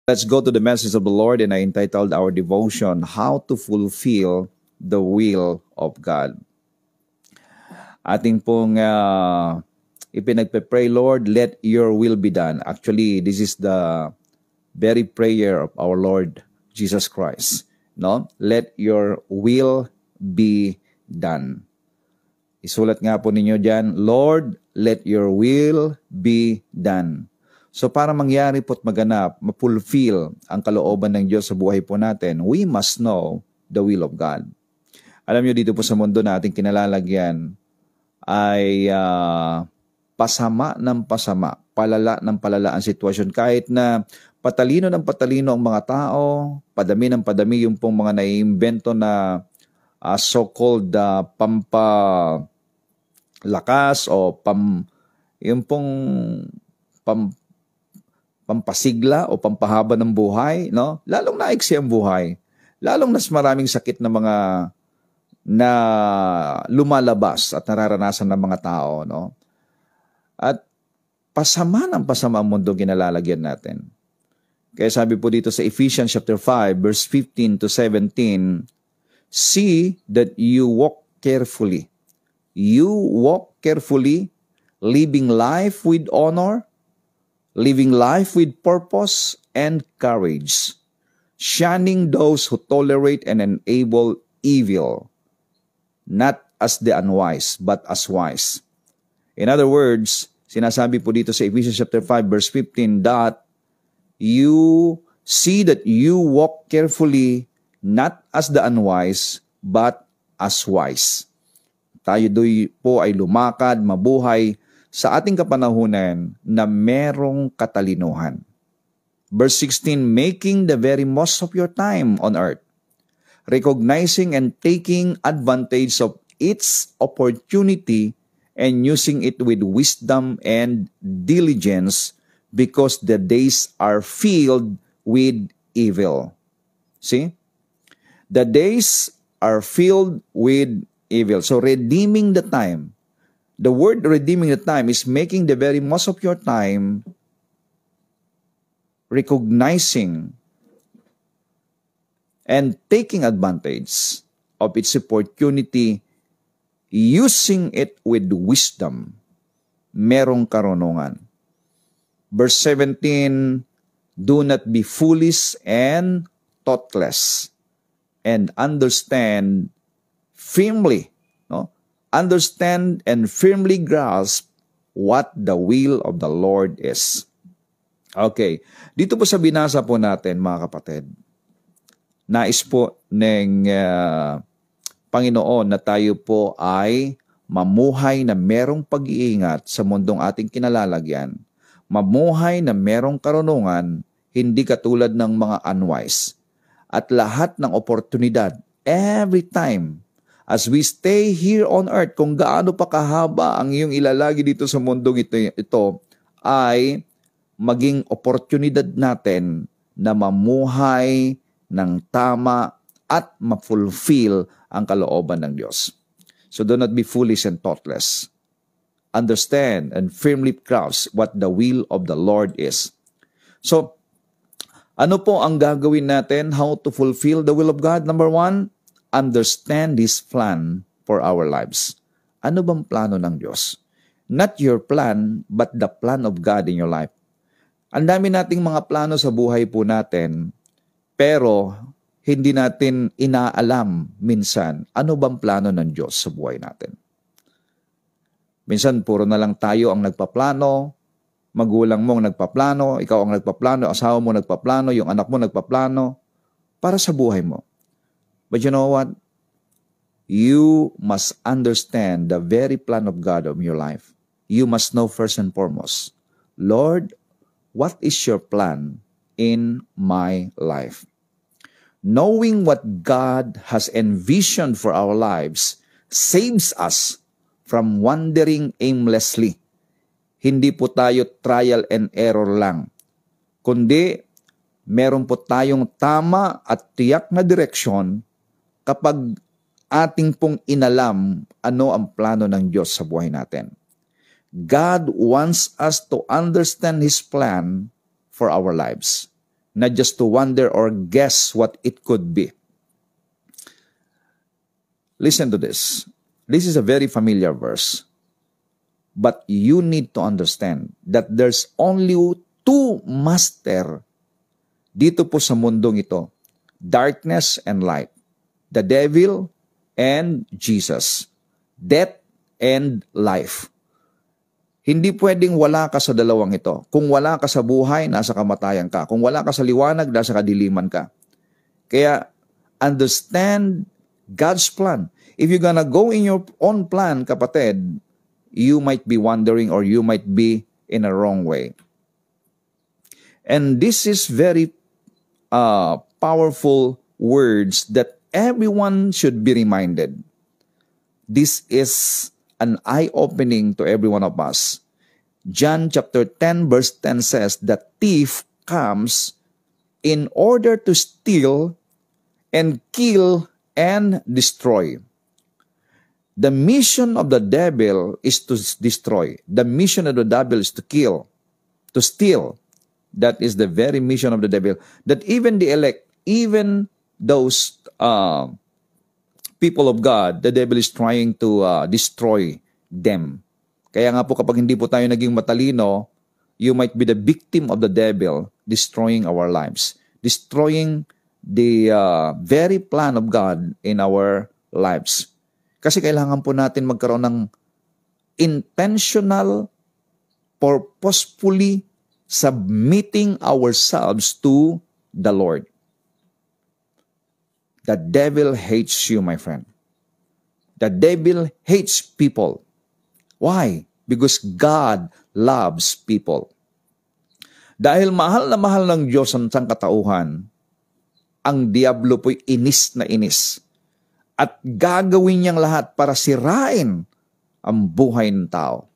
Let's go to the message of the Lord, and I entitled our devotion, How to Fulfill the Will of God. Ating pong ipinagpe-pray, Lord, let your will be done. Actually, this is the very prayer of our Lord Jesus Christ. No? Let your will be done. Isulat nga po ninyo dyan, Lord, let your will be done. So para mangyari po't maganap, ma-fulfill ang kalooban ng Diyos sa buhay po natin, we must know the will of God. Alam nyo, dito po sa mundo na ating kinalalagyan ay pasama ng pasama, palala ng palala ang sitwasyon. Kahit na patalino ng patalino ang mga tao, padami ng padami yung pong mga naiimbento na so-called pampalakas o yung pong pampasigla o pampahaba ng buhay, no? Lalong naiksi ang buhay. Lalong mas maraming sakit na mga na lumalabas at nararanasan ng mga tao, no? At pasama ng pasama ang mundo kinalalagyan natin. Kaya sabi po dito sa Ephesians chapter 5 verse 15 to 17, see that you walk carefully. You walk carefully, living life with honor, living life with purpose and courage, shunning those who tolerate and enable evil, not as the unwise, but as wise. In other words, sinasabi po dito sa Ephesians chapter 5 verse 15 that you see that you walk carefully, not as the unwise, but as wise. Tayo po ay lumakad, mabuhay, sa ating kapanahunan na merong katalinuhan. Verse 16, making the very most of your time on earth, recognizing and taking advantage of its opportunity and using it with wisdom and diligence because the days are filled with evil. See? The days are filled with evil. So redeeming the time. The word redeeming the time is making the very most of your time, recognizing and taking advantage of its opportunity, using it with wisdom, merong karunungan. Verse 17, do not be foolish and thoughtless, and understand firmly, no? Understand and firmly grasp what the will of the Lord is. Okay. Dito po sa binasa po natin, mga kapatid, nais po ng Panginoon na tayo po ay mamuhay na merong pag-iingat sa mundong ating kinalalagyan. Mamuhay na merong karunungan, hindi katulad ng mga unwise. At lahat ng oportunidad, every time, as we stay here on earth, kung gaano pa kahaba ang iyong ilalagi dito sa mundong ito ay maging oportunidad natin na mamuhay ng tama at ma-fulfill ang kalooban ng Diyos. So do not be foolish and thoughtless. Understand and firmly grasp what the will of the Lord is. So, ano po ang gagawin natin? How to fulfill the will of God? Number 1, understand His plan for our lives. Ano bang plano ng Diyos? Not your plan, but the plan of God in your life. Ang dami nating mga plano sa buhay po natin, pero hindi natin inaalam minsan ano bang plano ng Diyos sa buhay natin. Minsan puro na lang tayo ang nagpaplano, magulang mo ang nagpaplano, ikaw ang nagpaplano, asawa mo nagpaplano, yung anak mo nagpaplano, para sa buhay mo. But you know what? You must understand the very plan of God of your life. You must know first and foremost, Lord, what is your plan in my life? Knowing what God has envisioned for our lives saves us from wandering aimlessly. Hindi po tayo trial and error lang, kundi meron po tayong tama at tiyak na direksyon kapag ating pong inalam ano ang plano ng Diyos sa buhay natin. God wants us to understand His plan for our lives. not just to wonder or guess what it could be. Listen to this. This is a very familiar verse. But you need to understand that there's only two master dito po sa mundong ito. Darkness and light. The devil and Jesus. Death and life. Hindi pwedeng wala ka sa dalawang ito. Kung wala ka sa buhay, nasa kamatayan ka. Kung wala ka sa liwanag, nasa kadiliman ka. Kaya, understand God's plan. If you're gonna go in your own plan, kapatid, you might be wandering or you might be in a wrong way. And this is very powerful words that everyone should be reminded. This is an eye-opening to every one of us. John chapter 10 verse 10 says that thief comes in order to steal and kill and destroy. The mission of the devil is to destroy. The mission of the devil is to kill, to steal. That is the very mission of the devil. That even the elect, even those people of God, the devil is trying to destroy them. Kaya nga po kapag hindi po tayo naging matalino, you might be the victim of the devil destroying our lives. Destroying the very plan of God in our lives. Kasi kailangan po natin magkaroon ng intentional, purposefully submitting ourselves to the Lord. The devil hates you, my friend. The devil hates people. Why? Because God loves people. Dahil mahal na mahal ng Diyos ang sangkatauhan, ang diablo po'y inis na inis. At gagawin niyang lahat para sirain ang buhay ng tao.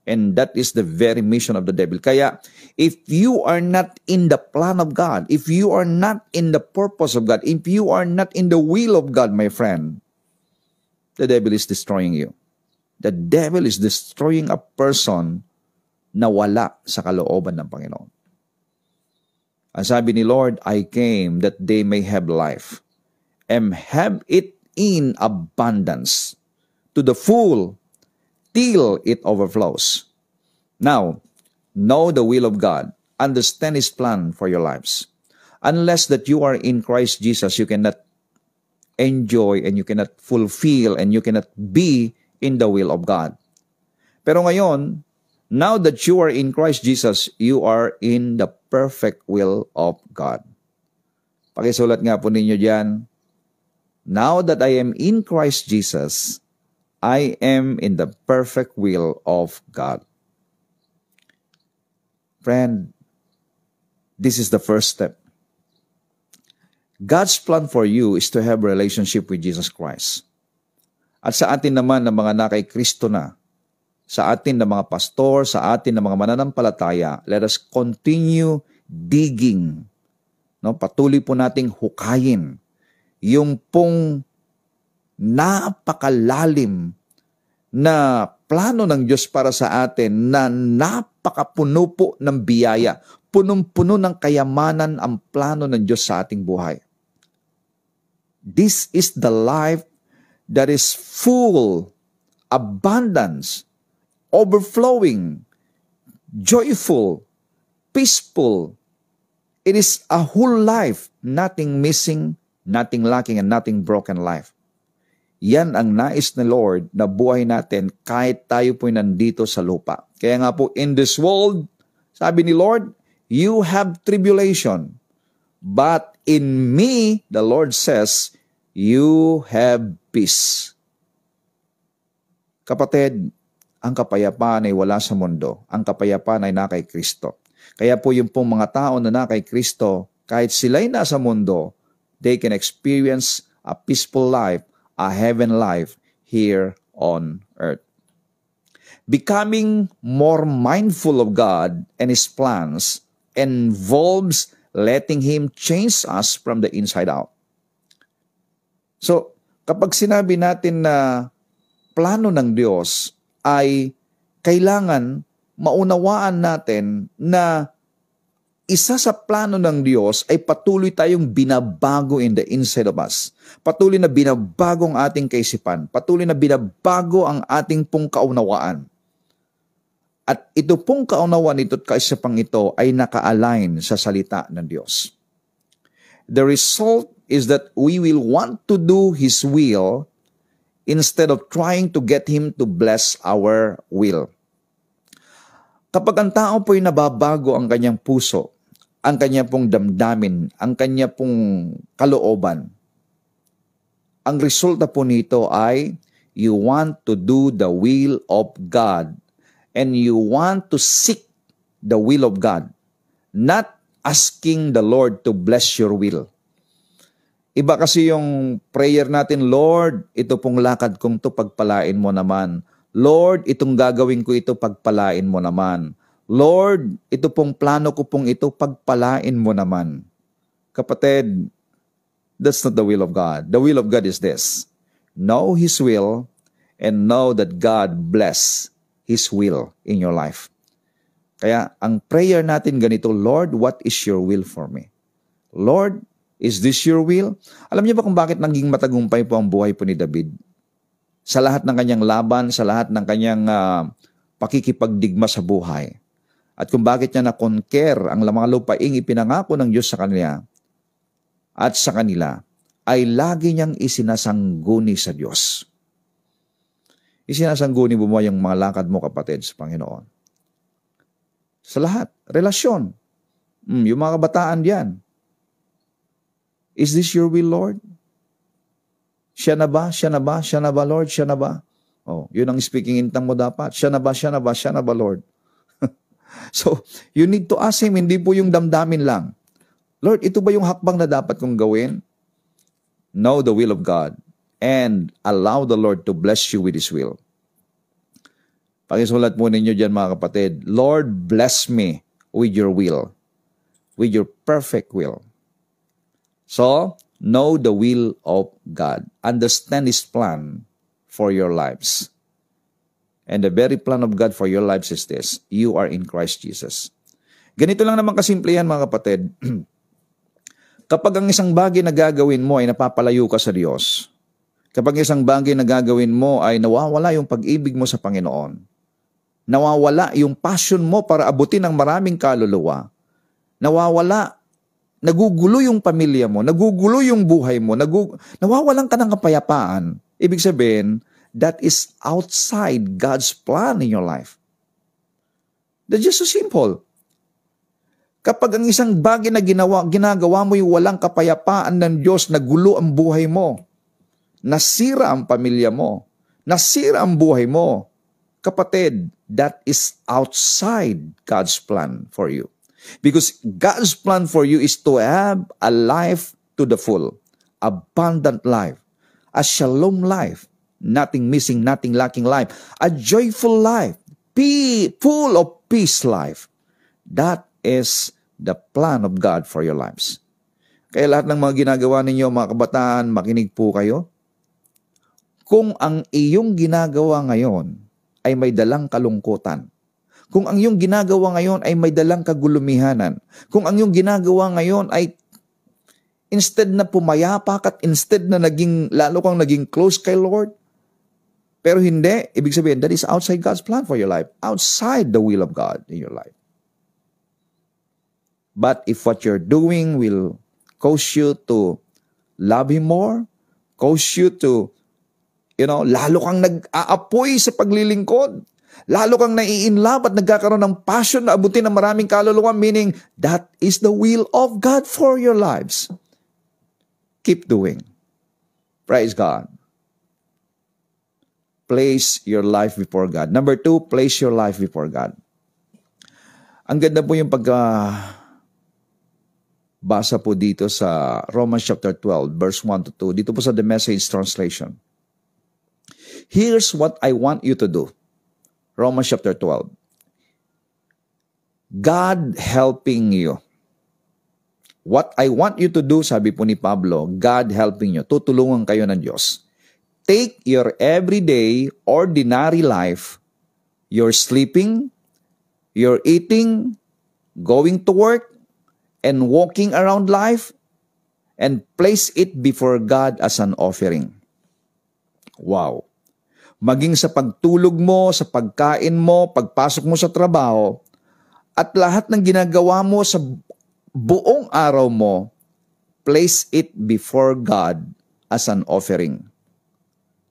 And that is the very mission of the devil. Kaya, if you are not in the plan of God, if you are not in the purpose of God, if you are not in the will of God, my friend, the devil is destroying you. The devil is destroying a person na wala sa kalooban ng Panginoon. Ang sabi ni Lord, I came that they may have life and have it in abundance to the full till it overflows. Now, know the will of God. Understand His plan for your lives. Unless that you are in Christ Jesus, you cannot enjoy and you cannot fulfill and you cannot be in the will of God. Pero ngayon, now that you are in Christ Jesus, you are in the perfect will of God. Pakisulat nga po ninyo diyan, now that I am in Christ Jesus, I am in the perfect will of God. Friend, this is the first step. God's plan for you is to have a relationship with Jesus Christ. At sa atin naman na mga nakay Kristo na, sa atin na mga pastor, sa atin na mga mananampalataya, let us continue digging. No? Patuloy po nating hukayin yung pong napakalalim na plano ng Diyos para sa atin na napakapuno po ng biyaya, punong-puno ng kayamanan ang plano ng Diyos sa ating buhay. This is the life that is full, abundance, overflowing, joyful, peaceful. It is a whole life, nothing missing, nothing lacking, and nothing broken life. Yan ang nais ni Lord na buhay natin kahit tayo po'y nandito sa lupa. Kaya nga po, in this world, sabi ni Lord, you have tribulation. But in me, the Lord says, you have peace. Kapatid, ang kapayapaan ay wala sa mundo. Ang kapayapaan ay na kay Kristo. Kaya po yung pong mga tao na kay Kristo, kahit sila'y nasa mundo, they can experience a peaceful life, a heaven life here on earth. Becoming more mindful of God and His plans involves letting Him change us from the inside out. So, kapag sinabi natin na plano ng Diyos ay kailangan maunawaan natin na isa sa plano ng Diyos ay patuloy tayong binabago in the inside of us. Patuloy na binabago ang ating kaisipan. Patuloy na binabago ang ating pong kaunawaan. At ito pong kaunawaan ito at kaisipang ito ay naka-align sa salita ng Diyos. The result is that we will want to do His will instead of trying to get Him to bless our will. Kapag ang tao po'y nababago ang kanyang puso, ang kanya pong damdamin, ang kanya pong kalooban, ang resulta po nito ay you want to do the will of God and you want to seek the will of God, not asking the Lord to bless your will. Iba kasi yung prayer natin, Lord, ito pong lakad kong to, pagpalain mo naman. Lord, itong gagawin ko ito, pagpalain mo naman. Lord, ito pong plano ko pong ito, pagpalain mo naman. Kapatid, that's not the will of God. The will of God is this: know His will and know that God bless His will in your life. Kaya ang prayer natin ganito, Lord, what is your will for me? Lord, is this your will? Alam niyo ba kung bakit naging matagumpay po ang buhay po ni David? Sa lahat ng kanyang laban, sa lahat ng kanyang pakikipagdigma sa buhay. At kung bakit niya na-conquer ang mga lupaing ipinangako ng Diyos sa kanya at sa kanila, ay lagi niyang isinasangguni sa Diyos. Isinasangguni mo yung mga lakad mo, kapatid, sa Panginoon. Sa lahat. Relasyon. Yung mga kabataan diyan. Is this your will, Lord? Siya na ba? Siya na ba? Siya na ba, Lord? Siya na ba? Oh, yun ang speaking in tongue mo dapat. Siya na ba? Siya na ba? Siya na ba, Lord? So, you need to ask Him, hindi po yung damdamin lang. Lord, ito ba yung hakbang na dapat kong gawin? Know the will of God and allow the Lord to bless you with His will. Pakisulat mo ninyo dyan, mga kapatid, Lord, bless me with your will, with your perfect will. So, know the will of God. Understand His plan for your lives. And the very plan of God for your lives is this: you are in Christ Jesus. Ganito lang naman kasimple yan, mga kapatid. Kapag ang isang bagay na gagawin mo ay napapalayo ka sa Diyos, kapag isang bagay na gagawin mo ay nawawala yung pag-ibig mo sa Panginoon, nawawala yung passion mo para abutin ang maraming kaluluwa, nawawala, nagugulo yung pamilya mo, nagugulo yung buhay mo, nawawalan ka ng kapayapaan, ibig sabihin, that is outside God's plan in your life. That's just so simple. Kapag ang isang bagay na ginagawa mo yung walang kapayapaan ng Diyos, nagulo ang buhay mo, nasira ang pamilya mo, nasira ang buhay mo, kapatid, that is outside God's plan for you. Because God's plan for you is to have a life to the full, abundant life, a shalom life, nothing missing, nothing lacking life, a joyful life, full of peace life. That is the plan of God for your lives. Kaya lahat ng mga ginagawa ninyo, mga kabataan, makinig po kayo. Kung ang iyong ginagawa ngayon ay may dalang kalungkutan, kung ang iyong ginagawa ngayon ay may dalang kagulumihanan, kung ang iyong ginagawa ngayon ay instead na pumayapa ka at instead na lalo kang naging close kay Lord, pero hindi, ibig sabihin, that is outside God's plan for your life, outside the will of God in your life. But if what you're doing will cause you to love Him more, cause you to, lalo kang nag-aapoy sa paglilingkod, lalo kang nai-inlove at nagkakaroon ng passion na abutin ng maraming kaluluwa, meaning that is the will of God for your lives. Keep doing. Praise God. Place your life before God. Number 2, place your life before God. Ang ganda po yung basa po dito sa Romans chapter 12, verse 1 to 2. Dito po sa The Message Translation. Here's what I want you to do. Romans chapter 12. God helping you. What I want you to do, sabi po ni Pablo, God helping you. Tutulungan kayo ng Diyos. Take your everyday, ordinary life, your sleeping, your eating, going to work, and walking around life and place it before God as an offering. Wow! Maging sa pagtulog mo, sa pagkain mo, pagpasok mo sa trabaho, at lahat ng ginagawa mo sa buong araw mo, place it before God as an offering.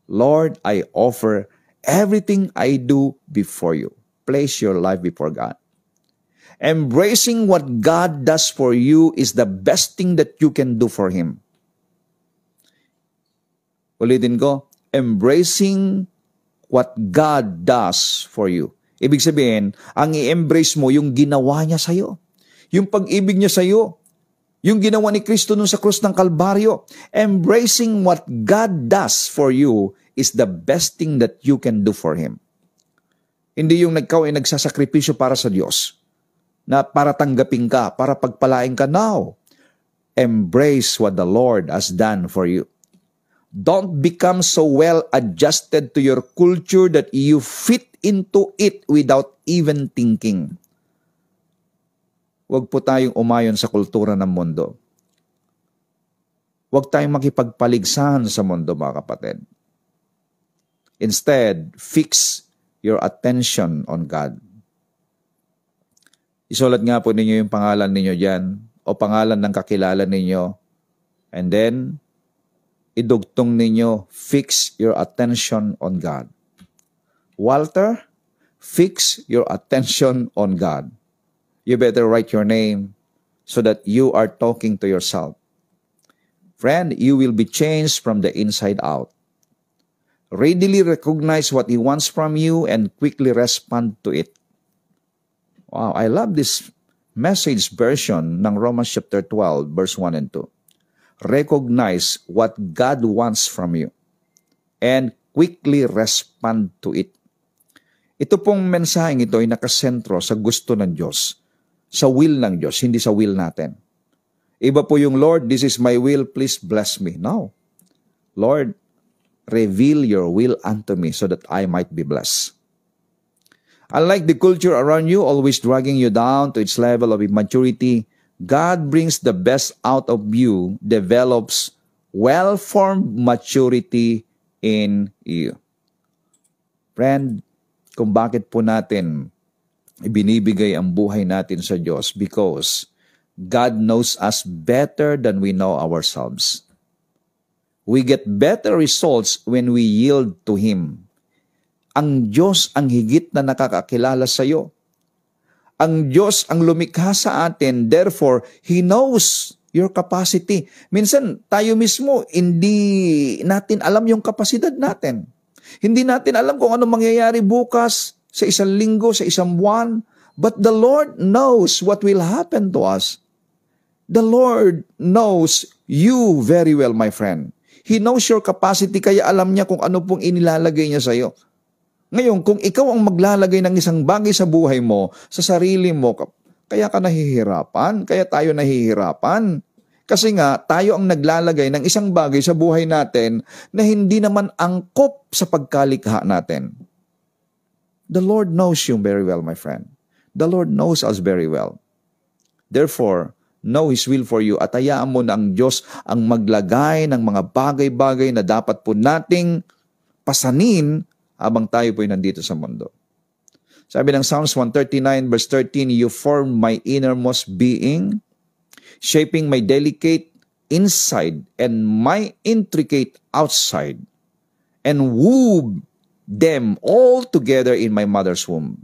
Lord, I offer everything I do before you. Place your life before God. Embracing what God does for you is the best thing that you can do for Him. Ulitin ko, embracing what God does for you. Ibig sabihin, ang i-embrace mo yung ginawa niya sa'yo. Yung pag-ibig niya sa'yo. Yung ginawa ni Kristo nun sa krus ng Kalbaryo. Embracing what God does for you is the best thing that you can do for Him. Hindi yung ikaw ay nagsasakripisyo para sa Diyos, na para tanggapin ka, para pagpalain ka. Now, embrace what the Lord has done for you. Don't become so well adjusted to your culture that you fit into it without even thinking. Huwag po tayong umayon sa kultura ng mundo. Huwag tayong makipagpaligsahan sa mundo, mga kapatid. Instead, fix your attention on God. Isulat nga po ninyo yung pangalan ninyo dyan o pangalan ng kakilala ninyo. And then, idugtong ninyo, fix your attention on God. Walter, fix your attention on God. You better write your name so that you are talking to yourself. Friend, you will be changed from the inside out. Readily recognize what He wants from you and quickly respond to it. Wow, I love this message version ng Romans chapter 12, verse 1 and 2. Recognize what God wants from you and quickly respond to it. Ito pong mensaheng ito ay nakasentro sa gusto ng Diyos, sa will ng Diyos, hindi sa will natin. Iba po yung, Lord, this is my will, please bless me. No. Lord, reveal your will unto me so that I might be blessed. Unlike the culture around you, always dragging you down to its level of immaturity, God brings the best out of you, develops well-formed maturity in you. Friend, kung bakit po natin ibinibigay ang buhay natin sa Diyos, because God knows us better than we know ourselves. We get better results when we yield to Him. Ang Diyos ang higit na nakakakilala sa iyo. Ang Diyos ang lumikha sa atin, therefore, He knows your capacity. Minsan, tayo mismo, hindi natin alam yung kapasidad natin. Hindi natin alam kung ano mangyayari bukas, sa isang linggo, sa isang buwan. But the Lord knows what will happen to us. The Lord knows you very well, my friend. He knows your capacity, kaya alam niya kung ano pong inilalagay niya sa iyo. Ngayon, kung ikaw ang maglalagay ng isang bagay sa buhay mo, sa sarili mo, kaya ka nahihirapan, kaya tayo nahihirapan. Kasi nga, tayo ang naglalagay ng isang bagay sa buhay natin na hindi naman angkop sa pagkalikha natin. The Lord knows you very well, my friend. The Lord knows us very well. Therefore, know His will for you at hayaan mo na ang Diyos ang maglagay ng mga bagay-bagay na dapat po nating pasanin habang tayo po'y nandito sa mundo. Sabi ng Psalms 139 verse 13, You formed my innermost being, shaping my delicate inside and my intricate outside, and wove them all together in my mother's womb.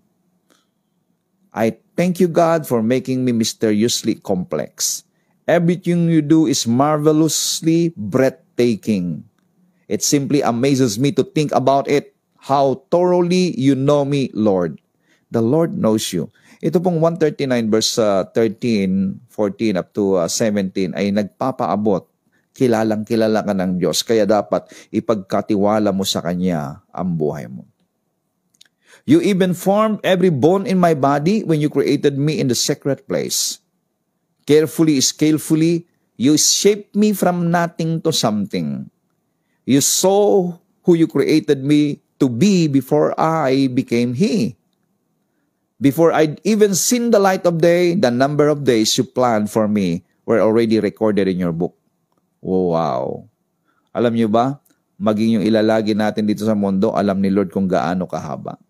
I thank you, God, for making me mysteriously complex. Everything you do is marvelously breathtaking. It simply amazes me to think about it. How thoroughly you know me, Lord. The Lord knows you. Ito pong 139 verse 13, 14 up to 17 ay nagpapaabot. Kilalang-kilala ka ng Diyos. Kaya dapat ipagkatiwala mo sa Kanya ang buhay mo. You even formed every bone in my body when you created me in the secret place. Carefully, skillfully, you shaped me from nothing to something. You saw who you created me to be before I became He. Before I'd even seen the light of day, the number of days you planned for me were already recorded in your book. Oh, wow. Alam niyo ba, maging yung ilalagi natin dito sa mundo, alam ni Lord kung gaano kahaba.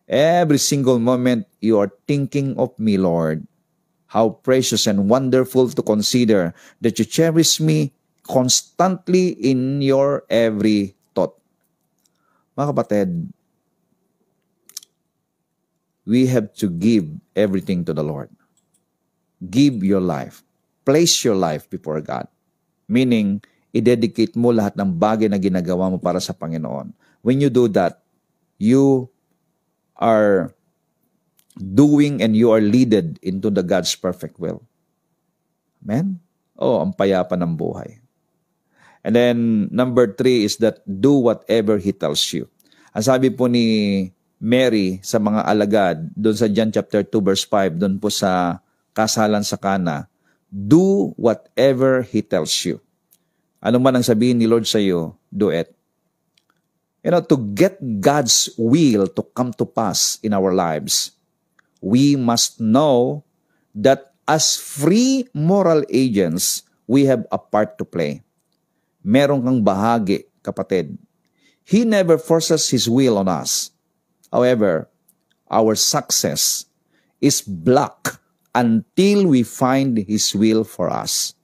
Every single moment, you are thinking of me, Lord. How precious and wonderful to consider that you cherish me constantly in your every thought. Mga kapatid, we have to give everything to the Lord. Give your life. Place your life before God. Meaning, i-dedicate mo lahat ng bagay na ginagawa mo para sa Panginoon. When you do that, you are doing and you are leaded into the God's perfect will. Amen? Oh, ang payapa ng buhay. And then, number 3 is that do whatever He tells you. Ang sabi po ni Mary sa mga alagad, doon sa John chapter 2 verse 5, doon po sa kasalan sa Cana, do whatever He tells you. Ano man ang sabihin ni Lord sa iyo, do it. You know, to get God's will to come to pass in our lives, we must know that as free moral agents, we have a part to play. Meron kang bahagi, kapatid. He never forces His will on us. However, our success is blocked until we find His will for us.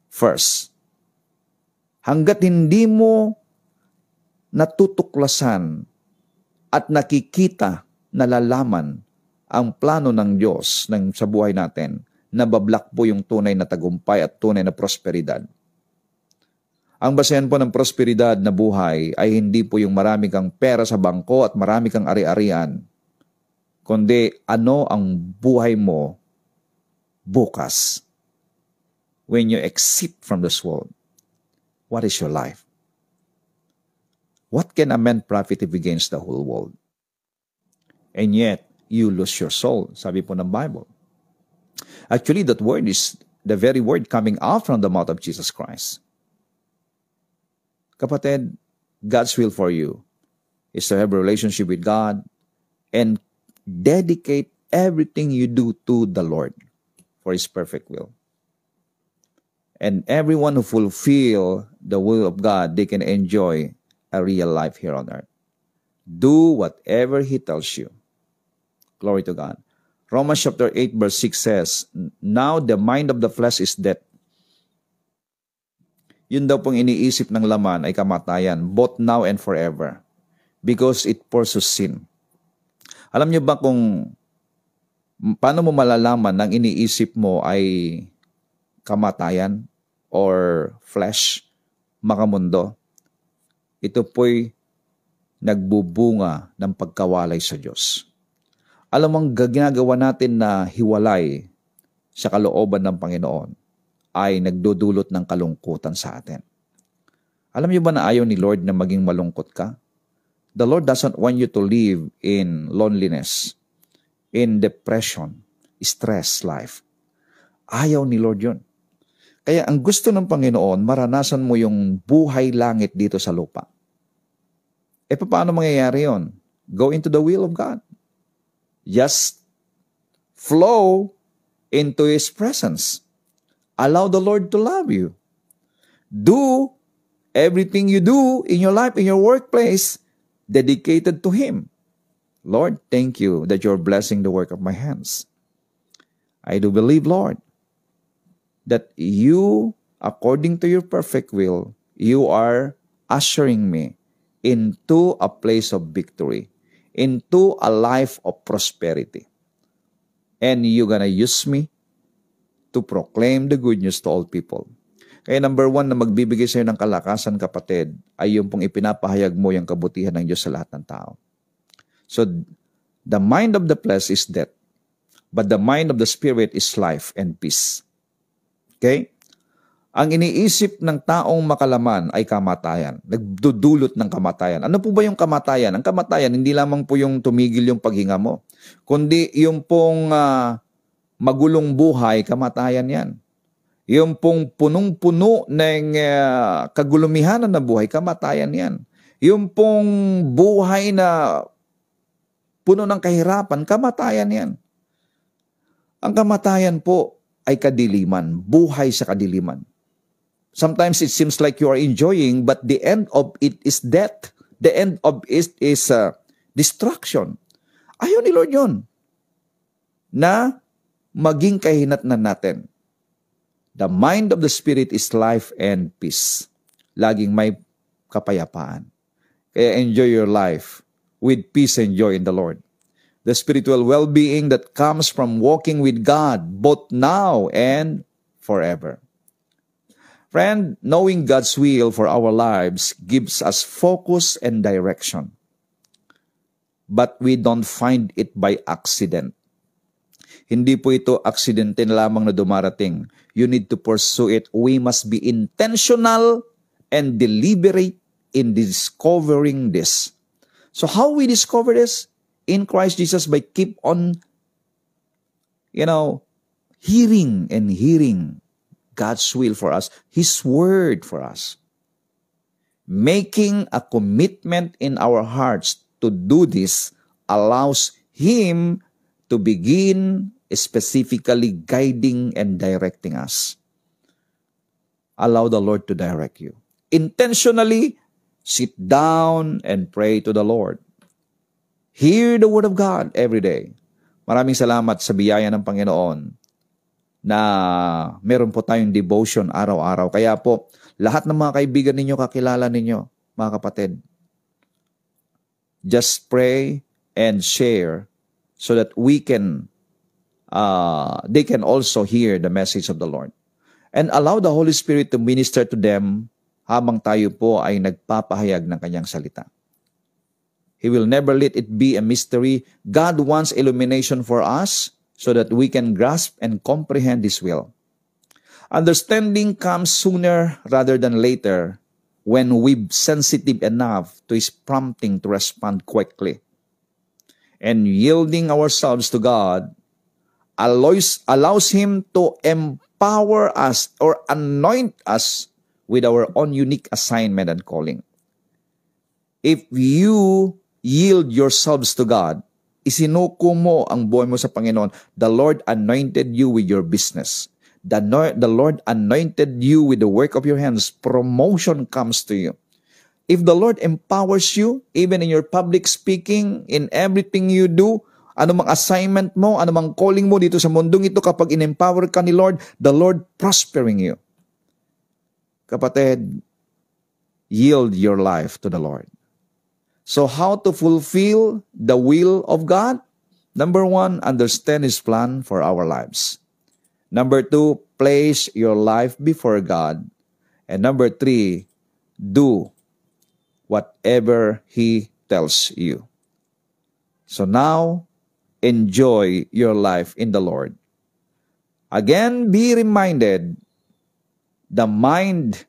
First, hanggat hindi mo natutuklasan at nakikita, nalalaman ang plano ng Diyos sa buhay natin, nabablock po yung tunay na tagumpay at tunay na prosperidad. Ang basehan po ng prosperidad na buhay ay hindi po yung marami kang pera sa bangko at marami kang ari-arian, kundi ano ang buhay mo bukas when you exit from this world. What is your life? What can a man profit if he gains the whole world? And yet, you lose your soul, sabi po ng Bible. Actually, that word is the very word coming out from the mouth of Jesus Christ. Kapatid, God's will for you is to have a relationship with God and dedicate everything you do to the Lord for His perfect will. And everyone who fulfill the will of God, they can enjoy a real life here on earth. Do whatever He tells you. Glory to God. Romans chapter 8 verse 6 says, now the mind of the flesh is death. Yun daw pong iniisip ng laman ay kamatayan, both now and forever, because it pursues sin. Alam niyo ba kung paano mo malalaman ng iniisip mo ay kamatayan or flesh, makamundo? Ito po'y nagbubunga ng pagkawalay sa Diyos. Alam mo, ang ginagawa natin na hiwalay sa kalooban ng Panginoon ay nagdudulot ng kalungkutan sa atin. Alam niyo ba na ayaw ni Lord na maging malungkot ka? The Lord doesn't want you to live in loneliness, in depression, stress life. Ayaw ni Lord yun. Kaya ang gusto ng Panginoon, maranasan mo yung buhay langit dito sa lupa. E paano mangyayari yun? Go into the will of God. Just flow into His presence. Allow the Lord to love you. Do everything you do in your life, in your workplace, dedicated to Him. Lord, thank you that you're blessing the work of my hands. I do believe, Lord, that you, according to your perfect will, you are ushering me into a place of victory, into a life of prosperity. And you're gonna use me to proclaim the good news to all people. Kaya number 1 na magbibigay sa'yo ng kalakasan, kapatid, ay yung pong ipinapahayag mo yung kabutihan ng Diyos sa lahat ng tao. So, the mind of the flesh is death, but the mind of the Spirit is life and peace. Okay? Ang iniisip ng taong makalaman ay kamatayan. Nagdudulot ng kamatayan. Ano po ba yung kamatayan? Ang kamatayan, hindi lamang po yung tumigil yung paghinga mo, kundi yung pong magulong buhay, kamatayan yan. Yung pong punong-puno ng kagulumihanan na buhay, kamatayan yan. Yung pong buhay na puno ng kahirapan, kamatayan yan. Ang kamatayan po ay kadiliman, buhay sa kadiliman. Sometimes it seems like you are enjoying, but the end of it is death. The end of it is destruction. Ayaw ni Lord yun, na maging kahinatnan natin. The mind of the Spirit is life and peace. Laging may kapayapaan. Kaya enjoy your life with peace and joy in the Lord. The spiritual well-being that comes from walking with God, both now and forever. Friend, knowing God's will for our lives gives us focus and direction. But we don't find it by accident. Hindi po ito aksidente lamang na dumarating. You need to pursue it. We must be intentional and deliberate in discovering this. So how we discover this? In Christ Jesus by keep on, hearing and hearing God's will for us, His word for us. Making a commitment in our hearts to do this allows Him to begin specifically guiding and directing us. Allow the Lord to direct you. Intentionally, sit down and pray to the Lord. Hear the Word of God every day. Maraming salamat sa biyaya ng Panginoon na meron po tayong devotion araw-araw. Kaya po, lahat ng mga kaibigan ninyo, kakilala ninyo, mga kapatid, just pray and share so that they can also hear the message of the Lord. And allow the Holy Spirit to minister to them habang tayo po ay nagpapahayag ng kanyang salita. He will never let it be a mystery. God wants illumination for us so that we can grasp and comprehend His will. Understanding comes sooner rather than later when we're sensitive enough to His prompting to respond quickly. And yielding ourselves to God allows Him to empower us or anoint us with our own unique assignment and calling. If you yield yourselves to God, isinuko mo ang buhay mo sa Panginoon, the Lord anointed you with your business. The Lord anointed you with the work of your hands. Promotion comes to you. If the Lord empowers you, even in your public speaking, in everything you do, anumang assignment mo, anumang calling mo dito sa mundong ito, kapag in-empower ka ni Lord, the Lord prospering you. Kapatid, yield your life to the Lord. So how to fulfill the will of God? Number 1, understand His plan for our lives. Number 2, place your life before God. And number 3, do whatever He tells you. So now, enjoy your life in the Lord. Again, be reminded, the mind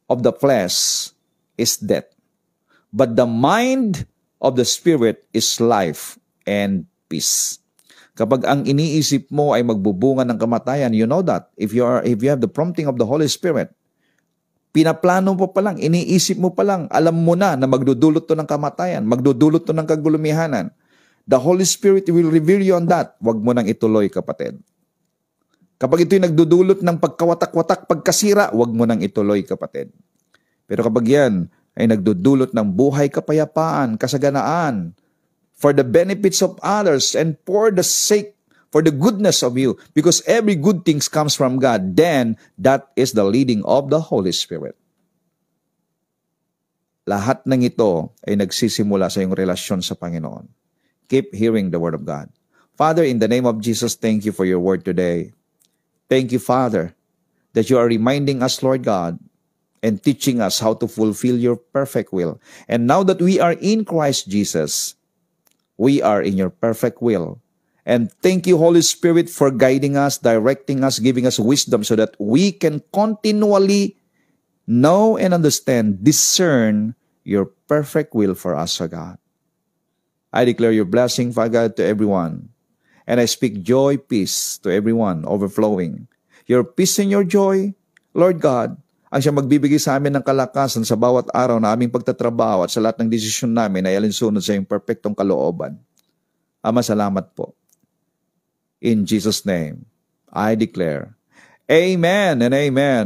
of the flesh is death. But the mind of the Spirit is life and peace. Kapag ang iniisip mo ay magbubunga ng kamatayan, you know that. If you have the prompting of the Holy Spirit, pinaplano mo pa lang, iniisip mo pa lang, alam mo na magdudulot to ng kamatayan, magdudulot to ng kagulumihanan. The Holy Spirit will reveal you on that. Huwag mo nang ituloy, kapatid. Kapag ito'y nagdudulot ng pagkawatak-watak, pagkasira, huwag mo nang ituloy, kapatid. Pero kapag yan ay nagdudulot ng buhay, kapayapaan, kasaganaan, for the benefits of others and for the goodness of you, because every good thing comes from God, then that is the leading of the Holy Spirit. Lahat ng ito ay nagsisimula sa iyong relasyon sa Panginoon. Keep hearing the Word of God. Father, in the name of Jesus, thank you for your word today. Thank you, Father, that you are reminding us, Lord God, and teaching us how to fulfill your perfect will. And now that we are in Christ Jesus, we are in your perfect will. And thank you, Holy Spirit, for guiding us, directing us, giving us wisdom so that we can continually know and understand, discern your perfect will for us, O God. I declare your blessing, Father God, to everyone. And I speak joy, peace to everyone, overflowing. Your peace and your joy, Lord God, ang siyang magbibigay sa amin ng kalakasan sa bawat araw na aming pagtatrabaho at sa lahat ng desisyon namin ay alinsunod sa iyong perpektong kalooban. Ama, salamat po. In Jesus' name, I declare, Amen and Amen.